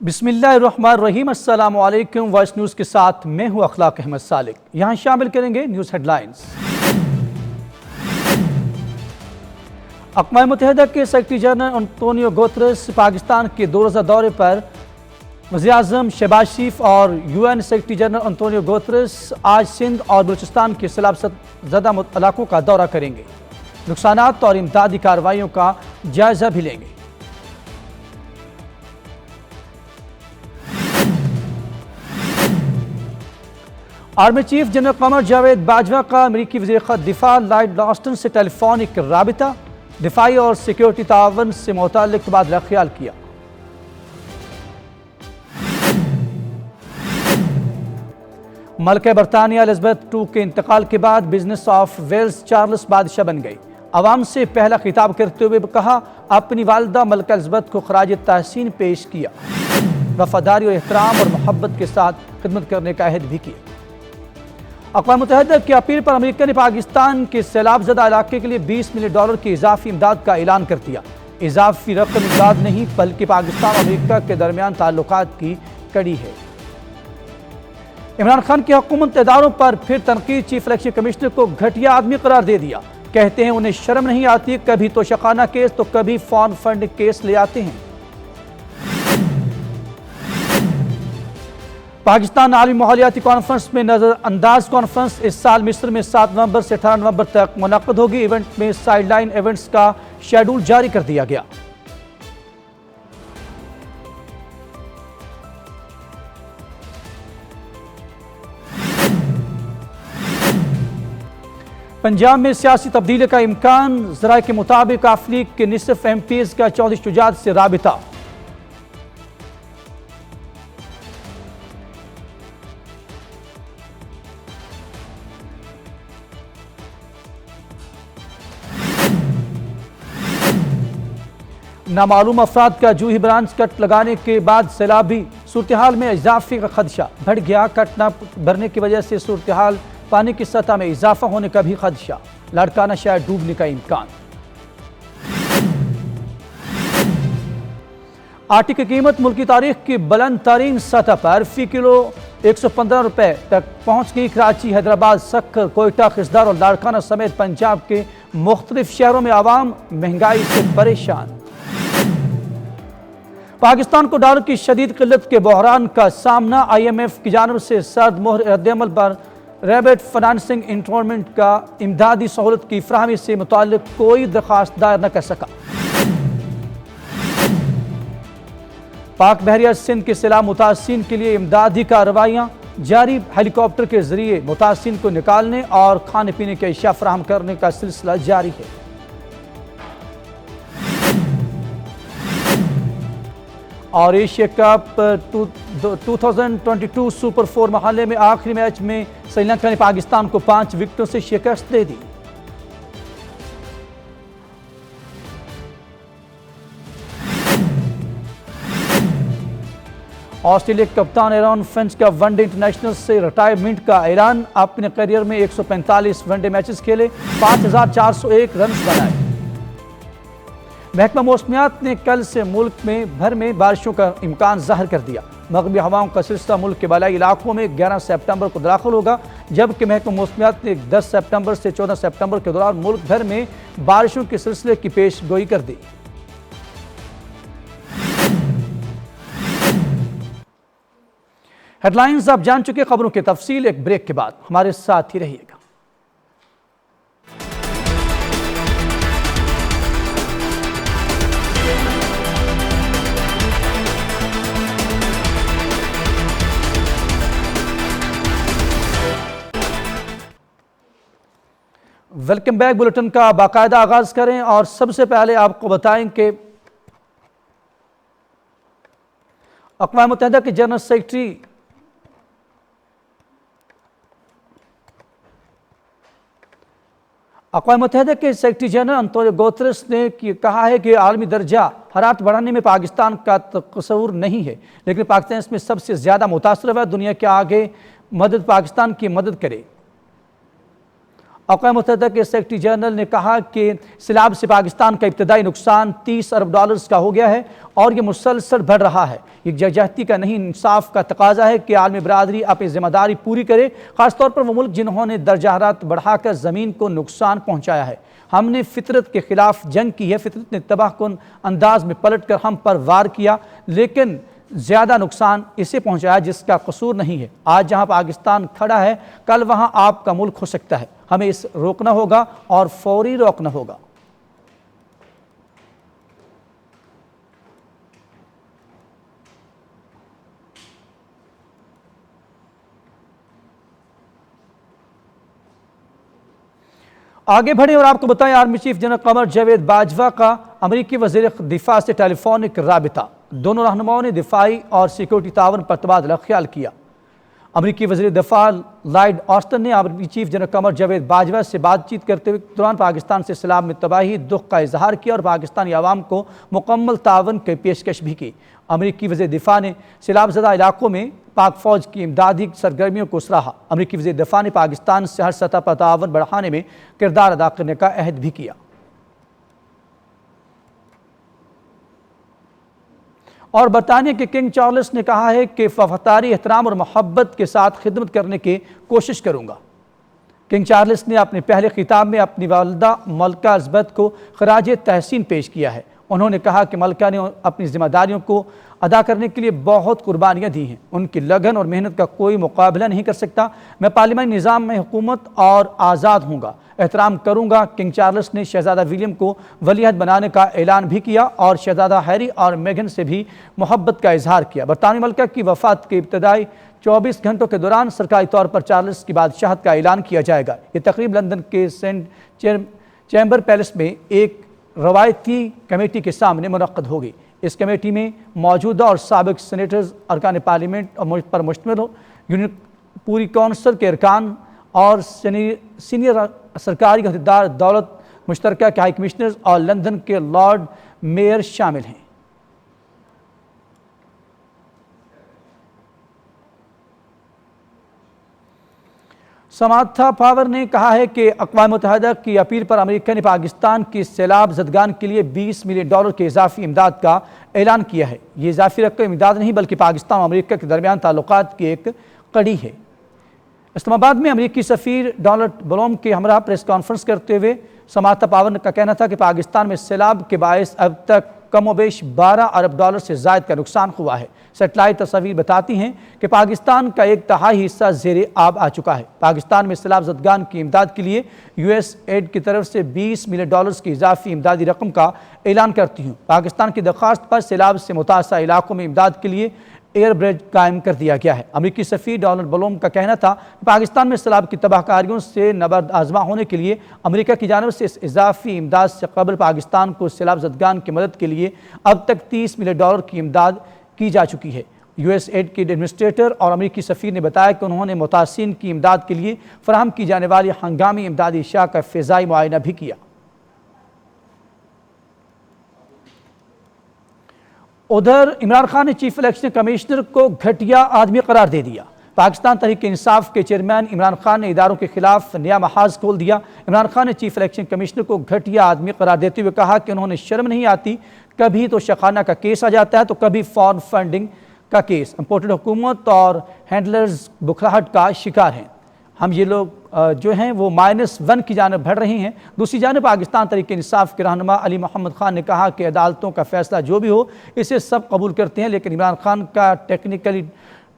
बिस्मिल्लाहिर्रहमानिर्रहीम। अस्सलामु अलैकुम। वॉइस न्यूज़ के साथ मैं हूँ अखलाक अहमद सालिक। यहाँ शामिल करेंगे न्यूज़ हेडलाइंस। अक़वाम मुत्तहिदा के secretary general Antonio Guterres Pakistan के 2 रोज़ा दौरे पर वज़ीर-ए-आज़म शहबाज शरीफ और UN secretary general Antonio Guterres आज सिंध और बलूचिस्तान के सैलाब ज़दा इलाकों का दौरा करेंगे। नुकसानात और इमदादी कार्रवाइयों का जायजा भी लेंगे। Army chief general Qamar Javed Bajwa का अमरीकी वज़ीर दिफा लॉयड ऑस्टिन से टेलीफोनिक राबिता, दिफाई और सिक्योरिटी तावन से मुताल्लिक तबादला ख्याल किया। मलका बरतानिया एलिज़ाबेथ II के इंतकाल के बाद बिजनेस ऑफ वेल्स चार्ल्स बादशाह बन गई। अवाम से पहला खिताब करते हुए कहा, अपनी वालदा मलका एलिज़ाबेथ को खराज तहसीन पेश किया। वफादारी और एहतराम और मोहब्बत के साथ खिदमत करने का अहद भी किया। अक़वाम मुत्तहिदा की अपील पर अमेरिका ने पाकिस्तान के सैलाब ज़दा इलाके के लिए $20 मिलियन की इजाफी इमदाद का ऐलान कर दिया। इजाफी रकम इमदाद नहीं बल्कि पाकिस्तान और अमेरिका के दरमियान ताल्लुकात की कड़ी है। इमरान खान की हुकूमत इदारों पर फिर तनकीद। चीफ इलेक्शन कमिश्नर को घटिया आदमी करार दे दिया। कहते हैं उन्हें शर्म नहीं आती, कभी तो शकाना केस तो कभी फॉर्म फंड केस ले आते हैं। पाकिस्तान आलमी माहौलियाती कॉन्फ्रेंस में नज़रअंदाज कॉन्फ्रेंस इस साल मिस्र में 7 नवंबर से 18 नवंबर तक मुनक़्क़द होगी। इवेंट में साइडलाइन इवेंट्स का शेड्यूल जारी कर दिया गया। पंजाब में सियासी तब्दीली का इम्कान। ज़राए के मुताबिक आफ लीग के निसफ MPs का चौधरी शुजात से राबिता। नामालूम अफराद का जूही ब्रांच कट लगाने के बाद सैलाबी सूरत हाल में इजाफे का खदशा बढ़ गया। कट न भरने की वजह से सूरत हाल पानी की सतह में इजाफा होने का भी खदशा। लाड़काना शहर डूबने का इम्कान। आटे की कीमत मुल्क की तारीख की बुलंद तरीन सतह पर फी किलो 115 रुपए तक पहुंच गई। कराची, हैदराबाद, सक्कर, कोयटा, खिसदार और लाड़काना समेत पंजाब के मुख्तलिफ शहरों में आवाम महंगाई से परेशान। पाकिस्तान को डॉलर की शदीद किल्लत के बहरान का सामना। IMF की जानब से सर्द मोहर रद्द-ए-अमल पर रैबिट फाइनेंसिंग इंस्टॉलमेंट का इमदादी सहूलत की फराहमी से मुताल्लिक कोई दरख्वास्त दायर न कर सका। पाक बहरिया सिंध के सैलाब मुतासिरीन के लिए इमदादी कार्रवाइयाँ जारी। हेलीकॉप्टर के जरिए मुतासिरीन को निकालने और खाने पीने के अशिया फराहम करने का सिलसिला जारी है। और एशिया कप 2022 सुपर 4 मरहले में आखिरी मैच में श्रीलंका ने पाकिस्तान को 5 विकेटों से शिकस्त दे दी। ऑस्ट्रेलिया के कप्तान एरन फिंच का वनडे इंटरनेशनल से रिटायरमेंट का ऐलान। अपने करियर में 145 वनडे मैचेस खेले, 5401 रन बनाए। महकमा मौसमियात ने कल से मुल्क में भर में बारिशों का इम्कान जाहिर कर दिया। मगरबी हवाओं का सिलसिला मुल्क के बलाई इलाकों में 11 सितंबर को दाखिल होगा, जबकि महकमा मौसमियात ने 10 सितंबर से 14 सितंबर के दौरान मुल्क भर में बारिशों के सिलसिले की पेश गोई कर दी। हेडलाइंस आप जान चुके, खबरों की तफसील एक ब्रेक के बाद। हमारे साथ ही रहिएगा। Welcome back. बुलेटिन का बाकायदा आगाज करें और सबसे पहले आपको बताएं कि अक़वाम मुत्तहिदा के जनरल सेक्रेटरी अक़वाम मुत्तहिदा के सेक्रेटरी जनरल अंतोनियो गुतरेस ने कहा है कि आलमी दर्जा हरारत बढ़ाने में पाकिस्तान का तस्वुर नहीं है, लेकिन पाकिस्तान इसमें सबसे ज़्यादा मुतासर है। दुनिया के आगे मदद पाकिस्तान की मदद करे। अक़वाम मुत्तहिदा के सेक्रेटरी जनरल ने कहा कि सैलाब से पाकिस्तान का इब्तदाई नुकसान 30 अरब डॉलर्स का हो गया है और ये मुसलसल बढ़ रहा है। यकजहती का नहीं, इंसाफ का तकाजा है कि आलमी बरादरी अपनी जिम्मेदारी पूरी करे, खासतौर पर वो मुल्क जिन्होंने दर्जा हरारत बढ़ाकर ज़मीन को नुकसान पहुँचाया है। हमने फितरत के खिलाफ जंग की है, फितरत ने तबाहकुन अंदाज में पलट कर हम पर वार किया, लेकिन ज़्यादा नुकसान इसे पहुँचाया जिसका कसूर नहीं है। आज जहाँ पाकिस्तान खड़ा है, कल वहाँ आपका मुल्क हो सकता है। हमें इस रोकना होगा और फौरी रोकना होगा। आगे बढ़े और आपको बताएं, army chief general Qamar Javed Bajwa का अमरीकी वज़ीर दिफा से टेलीफोनिक राबिता। दोनों रहनुमाओं ने दिफाई और सिक्योरिटी तावन पर तबादला ख्याल किया। अमरीकी वज़ीर दिफा लॉयड ऑस्टिन ने army chief general Qamar Javed Bajwa से बातचीत करते हुए दौरान पाकिस्तान से सैलाब में तबाही दुख का इजहार किया और पाकिस्तानी आवाम को मुकम्मल तावन की पेशकश भी की। अमरीकी वज़ीर दिफा ने सैलाबज़दा इलाकों में पाक फ़ौज की इमदादी सरगर्मियों को सराहा। अमरीकी वज़ीर दिफा ने पाकिस्तान से हर सतह पर तावन बढ़ाने में किरदार अदा करने का अहद भी किया। और बरतानिया के किंग चार्ल्स ने कहा है कि वफादारी, एहतराम और मोहब्बत के साथ खिदमत करने की कोशिश करूँगा। किंग चार्ल्स ने अपने पहले खिताब में अपनी वालिदा मलका एलिज़ाबेथ को खराज तहसीन पेश किया है। उन्होंने कहा कि मलका ने अपनी जिम्मेदारियों को अदा करने के लिए बहुत कुर्बानियाँ दी हैं। उनकी लगन और मेहनत का कोई मुकाबला नहीं कर सकता। मैं पार्लियामानी निज़ाम में हुकूमत और आज़ाद हूँगा, एहतराम करूँगा। किंग चार्ल्स ने शहजादा विलियम को वलीअहद बनाने का ऐलान भी किया और शहजादा हैरी और मेगन से भी मोहब्बत का इजहार किया। बरतानवी मलका की वफ़ात के इब्तदाई 24 घंटों के दौरान सरकारी तौर पर चार्ल्स की बादशाहत का ऐलान किया जाएगा। ये तकरीब लंदन के सेंट चैम्बर पैलेस में एक रवायती कमेटी के सामने मुनक्कद होगी। इस कमेटी में मौजूदा और साबिक सेनेटर्स, अरकान पार्लियामेंट पर मुश्तमिल हो, यूनियन पूरी कौंसिल के अरकान और सीनियर सरकारी अहदेदार, दौलत मुश्तरका के हाई कमिश्नर्स और लंदन के लॉर्ड मेयर शामिल हैं। समांथा पावर ने कहा है कि अक़वाम मुत्तहिदा की अपील पर अमेरिका ने पाकिस्तान की सैलाब ज़दगान के लिए $20 मिलियन के इजाफी इमदाद का ऐलान किया है। ये इजाफी रकम इमदाद नहीं बल्कि पाकिस्तान और अमेरिका के दरमियान ताल्लुकात की एक कड़ी है। इस्लामाबाद में अमेरिकी सफ़ीर डोनाल्ड ब्लूम के हमरा प्रेस कॉन्फ्रेंस करते हुए समांथा पावर का कहना था कि पाकिस्तान में सैलाब के बायस अब तक कमोबेश $12 अरब से ज़ायद का नुकसान हुआ है। सेटेलाइट तस्वीर बताती हैं कि पाकिस्तान का 1/3 हिस्सा ज़ेरे आब आ चुका है। पाकिस्तान में सैलाब ज़दगान की इमदाद के लिए USAID की तरफ से $20 मिलियन की इजाफी इमदादी रकम का ऐलान करती हूँ। पाकिस्तान की दरख्वास्त पर सैलाब से मुतासर इलाकों में इमदाद के लिए एयर ब्रिज कायम कर दिया गया है। अमेरिकी सफ़ीर डोनाल्ड ब्लूम का कहना था कि पाकिस्तान में सैलाब की तबाहकारियों से नबर्द आजमा होने के लिए अमेरिका की जानिब से इस इजाफी इमदाद से कबल पाकिस्तान को सैलाब ज़दगान की मदद के लिए अब तक $30 मिलियन की इमदाद की जा चुकी है। USAID के एडमिनिस्ट्रेटर और अमेरिकी सफ़ीर ने बताया कि उन्होंने मुतासिरीन की इमदाद के लिए फराहम की जाने वाली हंगामी इमदादी अशिया का फ़िज़ाई मुआयना भी किया। उधर इमरान खान ने चीफ इलेक्शन कमिश्नर को घटिया आदमी करार दे दिया। पाकिस्तान तहरीक इंसाफ के चेयरमैन इमरान खान ने इदारों के खिलाफ नया महाज खोल दिया। इमरान खान ने चीफ इलेक्शन कमिश्नर को घटिया आदमी करार देते हुए कहा कि उन्होंने शर्म नहीं आती, कभी तो शखाना का केस आ जाता है तो कभी फॉरेन फंडिंग का केस। इम्पोर्टेड हुकूमत और हैंडलर्स बुखलाहट का शिकार हैं। हम ये लोग जो हैं वो -1 की जानब बढ़ रहे हैं। दूसरी जानब पाकिस्तान तहरीक इंसाफ के रहनुमा अली मोहम्मद खान ने कहा कि अदालतों का फैसला जो भी हो इसे सब कबूल करते हैं, लेकिन इमरान खान का टेक्निकली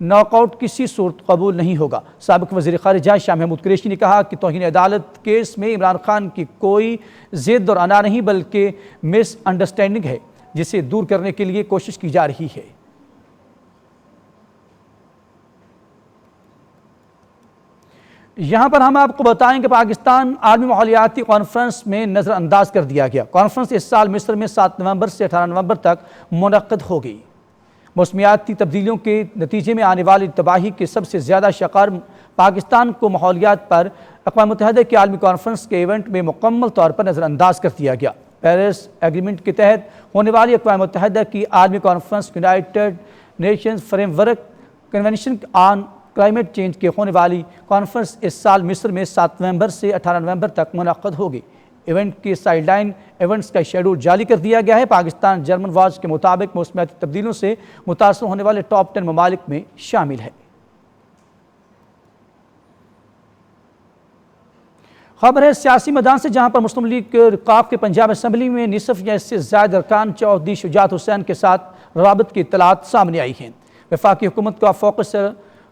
नॉकआउट किसी सूरत कबूल नहीं होगा। साबिक वज़ीर ख़ारिजा शाह महमूद कुरैशी ने कहा कि तौहीन अदालत केस में इमरान खान की कोई ज़िद और अना नहीं बल्कि मिसअंडरस्टैंडिंग है जिसे दूर करने के लिए कोशिश की जा रही है। यहाँ पर हम आपको बताएं कि पाकिस्तान आलमी माहौलियाती कॉन्फ्रेंस में नज़रअंदाज कर दिया गया। कॉन्फ्रेंस इस साल मिस्र में 7 नवंबर से 18 नवंबर तक मुनक़्क़द हो गई। मौसमियाती तब्दीलियों के नतीजे में आने वाली तबाही के सबसे ज़्यादा शिकार पाकिस्तान को माहौलियात पर अक़वाम मुत्तहिदा की आलमी कॉन्फ्रेंस के इवेंट में मुकम्मल तौर पर नज़रअंदाज कर दिया गया। पेरिस एग्रीमेंट के तहत होने वाली अक़वाम मुत्तहिदा की आलमी conference United Nations framework convention on climate change के होने वाली कॉन्फ्रेंस इस साल मिस्र में 7 नवंबर से 18 नवंबर तक मुनक़्क़द होगी। इवेंट के साइडलाइन इवेंट्स का शेड्यूल जारी कर दिया गया है। पाकिस्तान जर्मन वॉच के मुताबिक मौसमियाती तब्दीलियों से मुतासर होने वाले टॉप 10 ममालिक में शामिल है। खबर है सियासी मैदान से, जहां पर मुस्लिम लीग काफ के पंजाब असम्बली में निसफ या इससे ज़ायद अरकान चौधरी शुजात हुसैन के साथ रवाबत की इत्तलात सामने आई हैं। वफाकी हुकूमत का फोकस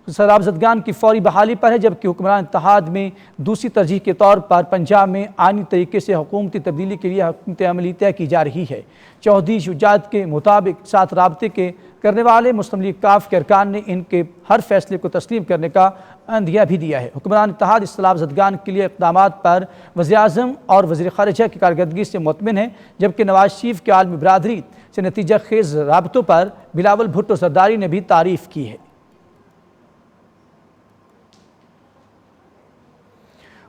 शराबजदगान की फौरी बहाली पर है, जबकि हुक्मरान इत्तेहाद में दूसरी तरजीह के तौर पर पंजाब में आइनी तरीके से हुकूमती तब्दीली के लिए हुकूमत अमली तय की जा रही है। चौधरी शुजात के मुताबिक साथ राबते के करने वाले मुस्लिम लीग काफ के अरकान ने इनके हर फैसले को तस्लीम करने का अंदिया भी दिया है। हुक्मरान इत्तेहाद इस शराबजदगान के लिए इक़दाम पर वज़ीर-ए-आज़म और वज़ीर ख़ारिजा की कारकर्दगी से मुतमिन है, जबकि नवाज शरीफ के आलमी बरादरी से नतीजा खेज़ राबतों पर बिलावल भुट्टो सरदारी ने भी तारीफ़ की है।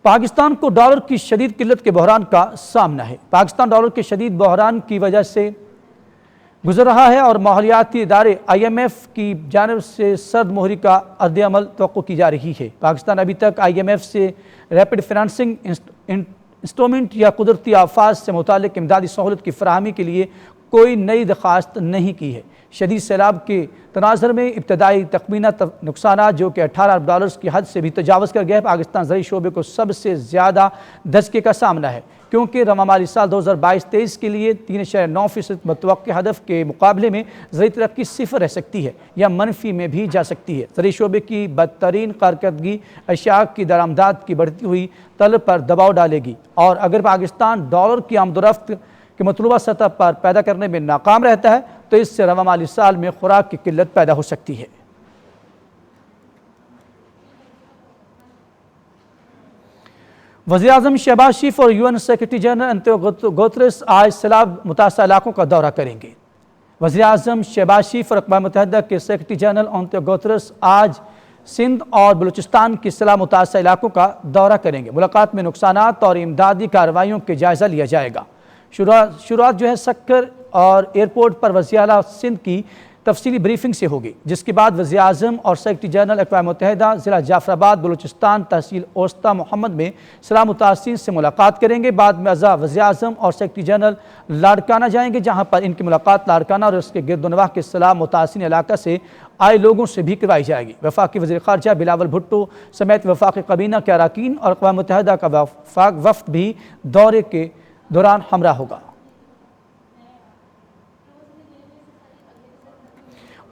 पाकिस्तान को डॉलर की शदीद किल्लत के बहरान का सामना है। पाकिस्तान डॉलर के शदीद बहरान की वजह से गुजर रहा है और माहौलियाती इदारे IMF की जानिब से सर्द मोहरी का अद्द-ए-अमल तवक्को की जा रही है। पाकिस्तान अभी तक IMF से रैपिड फाइनेंसिंग इंस्ट्रूमेंट या कुदरती आफात से मुतालिक इमदादी सहूलत की फराहमी के लिए कोई नई दरख्वास्त नहीं की है। शदीद सैलाब के तनाज़र में इब्तदाई तखमीना नुकसान जो कि 18 अरब डॉलर की हद से भी तजावज़ कर गया है, पाकिस्तान ज़रई शोबे को सबसे ज़्यादा धचके का सामना है, क्योंकि रवा माली साल 2022-23 के लिए 3.9% मतवक्किल हदफ के मुकाबले में ज़रई तरक्की सिफर रह सकती है या मनफी में भी जा सकती है। ज़रई शोबे की बदतरीन कारकर्दगी अशिया की दरामदात की बढ़ती हुई तलब पर दबाव डालेगी, और अगर पाकिस्तान डॉलर की आमदोरफ्त के मतलूबा सतह पर पैदा करने में नाकाम रहता है तो इससे रवा माली साल में खुराक की किल्लत पैदा हो सकती है। वज़ीर-ए-आज़म शहबाज शरीफ और UN secretary general Antonio Guterres आज सैलाब मुतासर इलाकों का दौरा करेंगे। वज़ीर-ए-आज़म शहबाज शरीफ और अक़वाम मुत्तहिदा के सेक्रेटरी जनरल अंतोनियो गुतेरेस आज सिंध और बलूचिस्तान के सैलाब मुतासर इलाकों का दौरा करेंगे। मुलाकात में नुकसानात और इमदादी कार्रवाइयों के जायज़ा लिया जाएगा। शुरुआत जो है सक्कर और एयरपोर्ट पर वज़ीर आला सिंध की तफसीली ब्रीफिंग से होगी, जिसके बाद वज़ीर-ए-आज़म और सेक्रेटरी जनरल अक़वाम मुत्तहिदा ज़िला जाफराबाद बलूचिस्तान तहसील ओस्ता मोहम्मद में सैलाब मुतासिरीन से मुलाकात करेंगे। बाद में वज़ीर-ए-आज़म और सेक्रेटरी जनरल लाड़काना जाएंगे, जहाँ पर इनकी मुलाकात लाड़काना और उसके गिरदोनवाह के सैलाब मुतासिरीन इलाका से आए लोगों से भी करवाई जाएगी। वफाकी वज़ीर ख़ारिजा बिलावल भुट्टो समेत वफाकी काबीना के अरकान और अक़वाम मुत्तहिदा का वफ़द भी दौरे के दौरान हमरा होगा।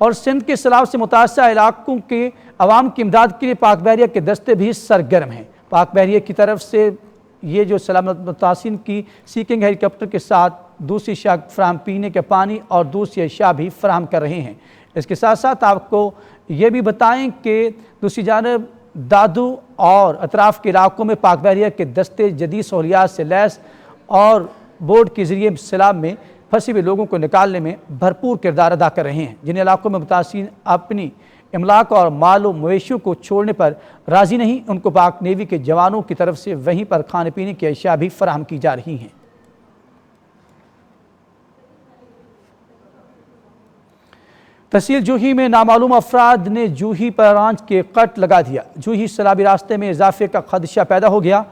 और सिंध के सैलाब से मुतासर इलाकों के अवाम की इमदाद के लिए पाक बहरिया के दस्ते भी सरगर्म हैं। पाक बहरिया की तरफ से ये जो सैलाब मुतासिरीन की सीकिंग हेलीकॉप्टर के साथ दूसरी अशिया फराहम पीने के पानी और दूसरी अशिया भी फराहम कर रहे हैं। इसके साथ साथ आपको ये भी बताएं कि दूसरी जानब दादू और अतराफ़ के इलाकों में पाक बहरिया के दस्ते जदीद सहूलियात से लैस और बोट के ज़रिए सैलाब में फंसे हुए लोगों को निकालने में भरपूर किरदार अदा कर रहे हैं। जिन इलाकों में मुतासिरीन अपनी इमलाक और माल मवेशियों को छोड़ने पर राज़ी नहीं, उनको पाक नेवी के जवानों की तरफ से वहीं पर खाने पीने की अशिया भी फराहम की जा रही हैं। तहसील जूही में नामालूम अफराद ने जूही पर आंच के कट लगा दिया। जूही सैलाबी रास्ते में इजाफे का खदशा पैदा हो गया।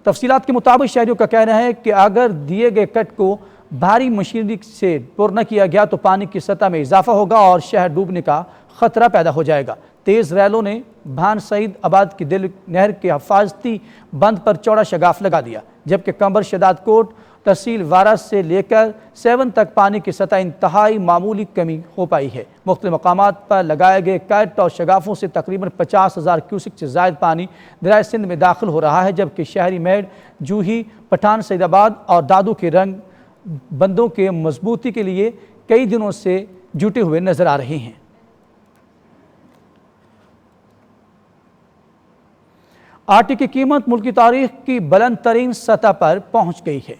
तफसीलात के मुताबिक शहरियों का कहना है कि अगर दिए गए कट को भारी मशीनरी से पुर न किया गया तो पानी की सतह में इजाफा होगा और शहर डूबने का खतरा पैदा हो जाएगा। तेज़ रैलों ने भान सईद आबाद की दिल नहर के हिफाजती बंद पर चौड़ा शगाफ लगा दिया, जबकि कंबर शदादकोट तहसील वारा से लेकर 7 तक पानी की सतह इंतहाई मामूली कमी हो पाई है। मुख्तलिफ मकामात पर लगाए गए कट और शगाफों से तकरीबन 50,000 क्यूसिक से ज़ायद पानी दरियाए सिंध में दाखिल हो रहा है, जबकि शहरी मेड जूही पठान सईदाबाद और दादू के रंग बंदों के मजबूती के लिए कई दिनों से जुटे हुए नजर आ रहे हैं। आटे की कीमत मुल्क की तारीख की बुलंद तरीन सतह पर पहुंच गई है।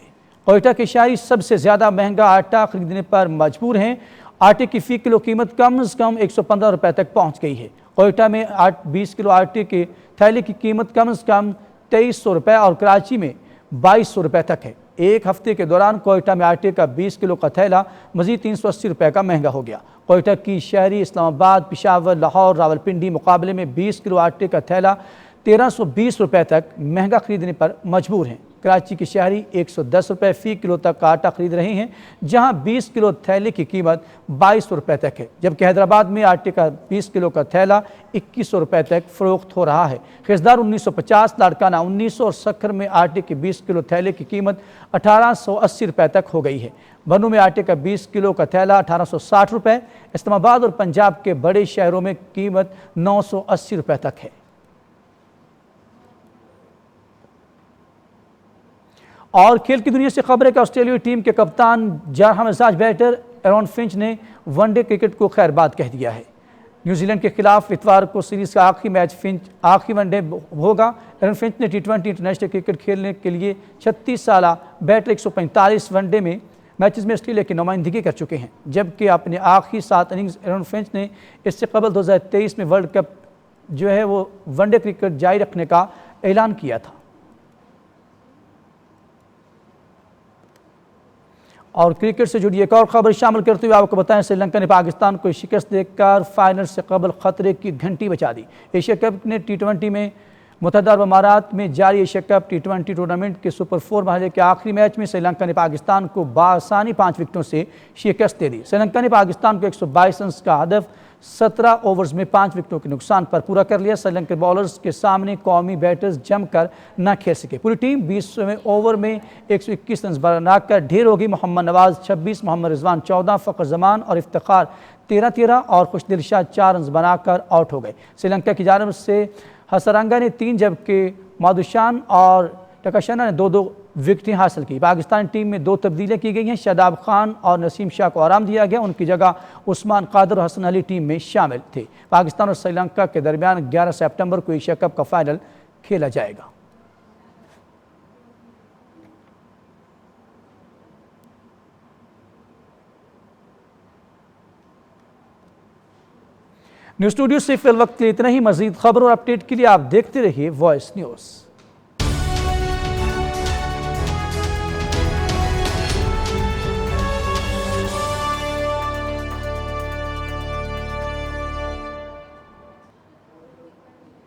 कोयटा के शहरी सबसे ज़्यादा महंगा आटा खरीदने पर मजबूर हैं। आटे की फ़ी किलो कीमत कम से कम 115 रुपये तक पहुंच गई है। कोयटा में 20 किलो आटे के थैले की कीमत कम से कम 2300 रुपये और कराची में 2200 रुपये तक है। एक हफ्ते के दौरान कोयटा में आटे का 20 किलो का थैला मजीद 380 रुपये का महंगा हो गया। कोयटा की शहरी इस्लामाबाद, पिशावर, लाहौर, रावलपिंडी मुकाबले में 20 किलो आटे का थैला 1320 रुपये तक महंगा खरीदने पर मजबूर हैं। कराची की शहरी 110 रुपये फ़ी किलो तक का आटा खरीद रहे हैं, जहां 20 किलो थैले की कीमत 2200 रुपये तक है, जबकि हैदराबाद में आटे का 20 किलो का थैला 2100 रुपये तक फ़रोख्त हो रहा है। खिसदार 1950, लाड़काना 1900 और सक्खर में आटे के 20 किलो थैले की कीमत 1880 रुपये तक हो गई है। बनू में आटे का 20 किलो का थैला 1860 रुपये, इस्लामाबाद और पंजाब के बड़े शहरों में कीमत 980 रुपये तक है। और खेल की दुनिया से खबर है कि ऑस्ट्रेलियाई टीम के कप्तान जारहा मिजाज बैटर एरॉन फिंच ने वनडे क्रिकेट को खैरबाद कह दिया है। न्यूजीलैंड के खिलाफ इतवार को सीरीज का आखिरी मैच आखिरी वनडे होगा। एरॉन फिंच ने T20 इंटरनेशनल क्रिकेट खेलने के लिए 36 साल बैटर 145 वनडे में मैचेस में ऑस्ट्रेलिया की नुमाइंदगी कर चुके हैं, जबकि अपने आखिरी 7 इनिंग्स एरॉन फिंच ने इससे कबल 2023 में वर्ल्ड कप जो है वो वनडे क्रिकेट जारी रखने का ऐलान किया था। और क्रिकेट से जुड़ी एक और खबर शामिल करते हुए आपको बताएं, श्रीलंका ने पाकिस्तान को शिकस्त देकर फाइनल से कबल खतरे की घंटी बचा दी। एशिया कप ने T20 में मुत्तहदा अरब अमारात में जारी एशिया कप T20 टूर्नामेंट के सुपर 4 मरहले के आखिरी मैच में श्रीलंका ने पाकिस्तान को बासानी 5 विकेटों से शिकस्त दे दी। श्रीलंका ने पाकिस्तान को 122 रन का हदफ 17 ओवर्स में 5 विकेटों के नुकसान पर पूरा कर लिया। श्रीलंका बॉलर्स के सामने कौमी बैटर्स जमकर न खेल सके। पूरी टीम 20वें ओवर में 121 रन बनाकर ढेर होगी। मोहम्मद नवाज 26, मोहम्मद रिजवान 14, फ़खर जमान और इफ्तिखार 13 और खुशदिल शाह 4 रन बनाकर आउट हो गए। श्रीलंका की जानिब से हसरंगा ने 3 जबकि मादुशान और टकाशना ने 2-2 विकेटें हासिल की। पाकिस्तान टीम में 2 तब्दीलियाँ की गई हैं। शादाब खान और नसीम शाह को आराम दिया गया, उनकी जगह उस्मान कादर और हसन अली टीम में शामिल थे। पाकिस्तान और श्रीलंका के दरमियान 11 सितंबर को एशिया कप का फाइनल खेला जाएगा। न्यूज़ स्टूडियो से फिल वक्त के लिए इतना ही। मजीद खबरों और अपडेट के लिए आप देखते रहिए वॉइस न्यूज़।